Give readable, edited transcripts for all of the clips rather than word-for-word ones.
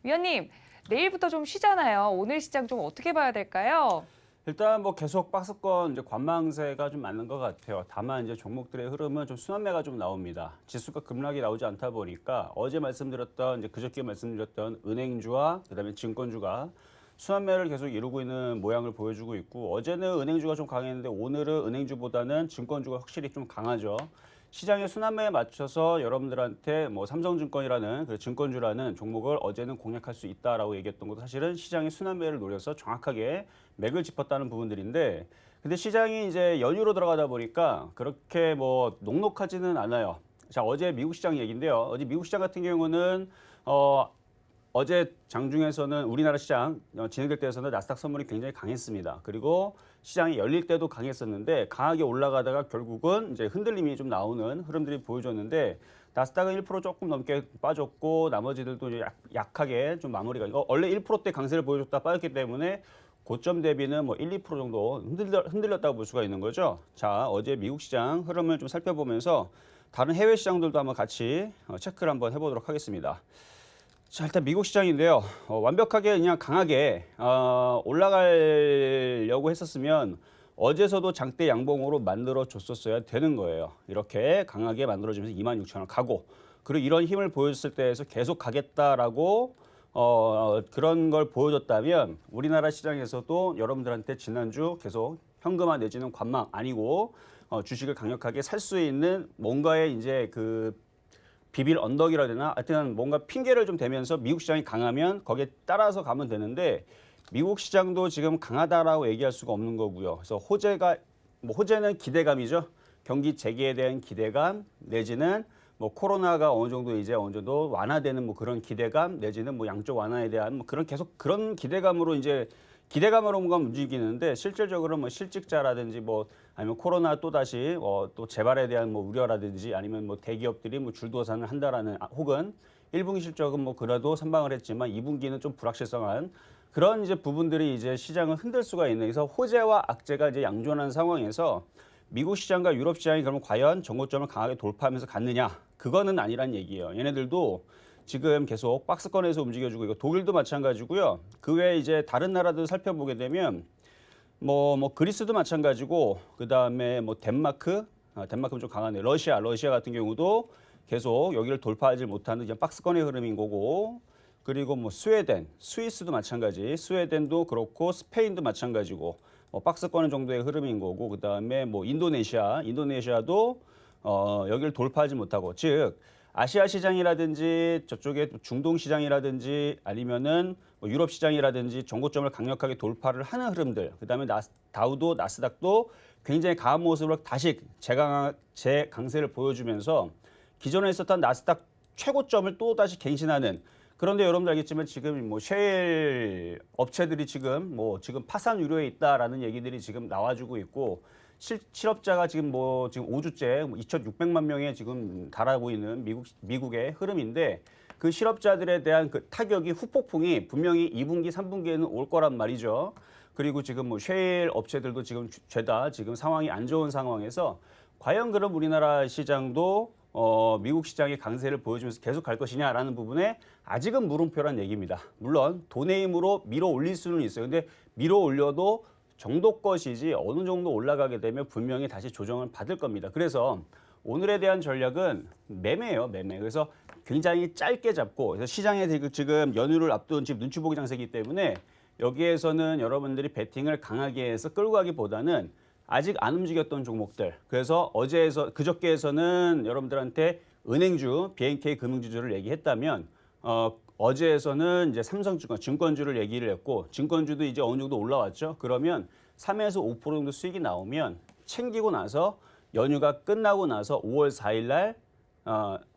위원님, 내일부터 좀 쉬잖아요. 오늘 시장 좀 어떻게 봐야 될까요? 일단 뭐 계속 박스권 이제 관망세가 좀 맞는 것 같아요. 다만 이제 종목들의 흐름은 좀 순환매가 좀 나옵니다. 지수가 급락이 나오지 않다 보니까 어제 말씀드렸던 이제 그저께 말씀드렸던 은행주와 그다음에 증권주가 순환매를 계속 이루고 있는 모양을 보여주고 있고 어제는 은행주가 좀 강했는데 오늘은 은행주보다는 증권주가 확실히 좀 강하죠. 시장의 순환매에 맞춰서 여러분들한테 뭐 삼성증권이라는 그 증권주라는 종목을 어제는 공략할 수 있다라고 얘기했던 것도 사실은 시장의 순환매를 노려서 정확하게 맥을 짚었다는 부분들인데 근데 시장이 이제 연휴로 들어가다 보니까 그렇게 뭐 녹록하지는 않아요. 자, 어제 미국 시장 얘기인데요. 어제 미국 시장 같은 경우는 어제 장중에서는 우리나라 시장 진행될 때에서는 나스닥 선물이 굉장히 강했습니다. 그리고 시장이 열릴 때도 강했었는데 강하게 올라가다가 결국은 이제 흔들림이 좀 나오는 흐름들이 보여줬는데 나스닥은 1% 조금 넘게 빠졌고 나머지들도 이제 약하게 좀 마무리가 원래 1%대 강세를 보여줬다 빠졌기 때문에 고점 대비는 뭐 1, 2% 정도 흔들렸다고 볼 수가 있는 거죠. 자, 어제 미국 시장 흐름을 좀 살펴보면서 다른 해외 시장들도 한번 같이 체크를 한번 해보도록 하겠습니다. 자, 일단 미국 시장인데요. 완벽하게 그냥 강하게 올라가려고 했었으면 어제서도 장대 양봉으로 만들어줬었어야 되는 거예요. 이렇게 강하게 만들어지면서 26,000원 가고 그리고 이런 힘을 보였을 때에서 계속 가겠다라고 그런 걸 보여줬다면 우리나라 시장에서도 여러분들한테 지난주 계속 현금화 내지는 관망 아니고 주식을 강력하게 살 수 있는 뭔가의 이제 그 비빌 언덕이라 되나 하여튼 뭔가 핑계를 좀 대면서 미국 시장이 강하면 거기에 따라서 가면 되는데 미국 시장도 지금 강하다라고 얘기할 수가 없는 거고요. 그래서 호재는 기대감이죠. 경기 재개에 대한 기대감 내지는 뭐 코로나가 어느 정도 완화되는 뭐 그런 기대감 내지는 뭐 양적 완화에 대한 뭐 그런 계속 그런 기대감으로 뭔가 움직이는데 실질적으로 뭐 실직자라든지 뭐 아니면 코로나 또 다시 또 재발에 대한 뭐 우려라든지 아니면 뭐 대기업들이 뭐 줄도산을 한다라는 혹은 1분기 실적은 뭐 그래도 선방을 했지만 2분기는 좀 불확실성한 그런 이제 부분들이 이제 시장을 흔들 수가 있는 그래서 호재와 악재가 이제 양존한 상황에서 미국 시장과 유럽 시장이 그러면 과연 정고점을 강하게 돌파하면서 갔느냐? 그거는 아니란 얘기예요. 얘네들도 지금 계속 박스권에서 움직여주고 이거 독일도 마찬가지고요. 그 외에 이제 다른 나라들 살펴보게 되면 뭐 그리스도 마찬가지고 그 다음에 뭐 덴마크는 좀 강하네. 러시아 같은 경우도 계속 여기를 돌파하지 못하는 그냥 박스권의 흐름인 거고. 그리고 뭐 스웨덴, 스위스도 마찬가지. 스웨덴도 그렇고 스페인도 마찬가지고. 박스권 정도의 흐름인 거고. 그 다음에 뭐 인도네시아도 여기를 돌파하지 못하고 즉. 아시아 시장이라든지 저쪽에 중동 시장이라든지 아니면은 뭐 유럽 시장이라든지 정고점을 강력하게 돌파를 하는 흐름들. 그다음에 다우도 나스닥도 굉장히 강한 모습으로 다시 재강세를 보여주면서 기존에 있었던 나스닥 최고점을 또 다시 갱신하는. 그런데 여러분들 알겠지만 지금 뭐 셰일 업체들이 지금 파산 우려에 있다라는 얘기들이 지금 나와주고 있고. 실업자가 지금 5주째 2,600만 명에 지금 달하고 있는 미국의 흐름인데 그 실업자들에 대한 그 타격이 후폭풍이 분명히 2분기, 3분기에는 올 거란 말이죠. 그리고 지금 뭐 셰일 업체들도 지금 죄다 지금 상황이 안 좋은 상황에서 과연 그럼 우리나라 시장도 미국 시장의 강세를 보여주면서 계속 갈 것이냐라는 부분에 아직은 물음표란 얘기입니다. 물론 돈의 힘으로 밀어 올릴 수는 있어요. 근데 밀어 올려도 정도 것이지 어느 정도 올라가게 되면 분명히 다시 조정을 받을 겁니다. 그래서 오늘에 대한 전략은 매매예요, 매매. 그래서 굉장히 짧게 잡고 그래서 시장에 지금 연휴를 앞둔 지금 눈치 보기 장세이기 때문에 여기에서는 여러분들이 베팅을 강하게 해서 끌고 가기보다는 아직 안 움직였던 종목들. 그래서 그저께에서는 여러분들한테 은행주, BNK 금융지주를 얘기했다면 어제에서는 이제 삼성증권, 증권주를 얘기를 했고 증권주도 이제 어느 정도 올라왔죠. 그러면 3에서 5% 정도 수익이 나오면 챙기고 나서 연휴가 끝나고 나서 5월 4일 날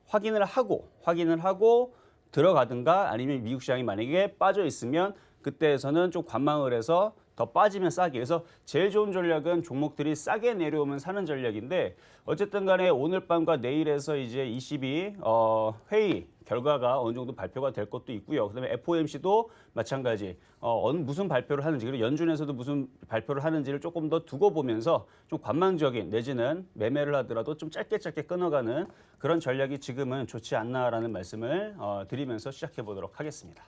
확인을 하고 들어가든가 아니면 미국 시장이 만약에 빠져 있으면 그때에서는 좀 관망을 해서 더 빠지면 싸게. 그래서 제일 좋은 전략은 종목들이 싸게 내려오면 사는 전략인데 어쨌든 간에 오늘 밤과 내일에서 이제 ECB 회의 결과가 어느 정도 발표가 될 것도 있고요. 그다음에 FOMC도 마찬가지 무슨 발표를 하는지 그리고 연준에서도 무슨 발표를 하는지를 조금 더 두고 보면서 좀 관망적인 내지는 매매를 하더라도 좀 짧게 끊어가는 그런 전략이 지금은 좋지 않나라는 말씀을 드리면서 시작해 보도록 하겠습니다.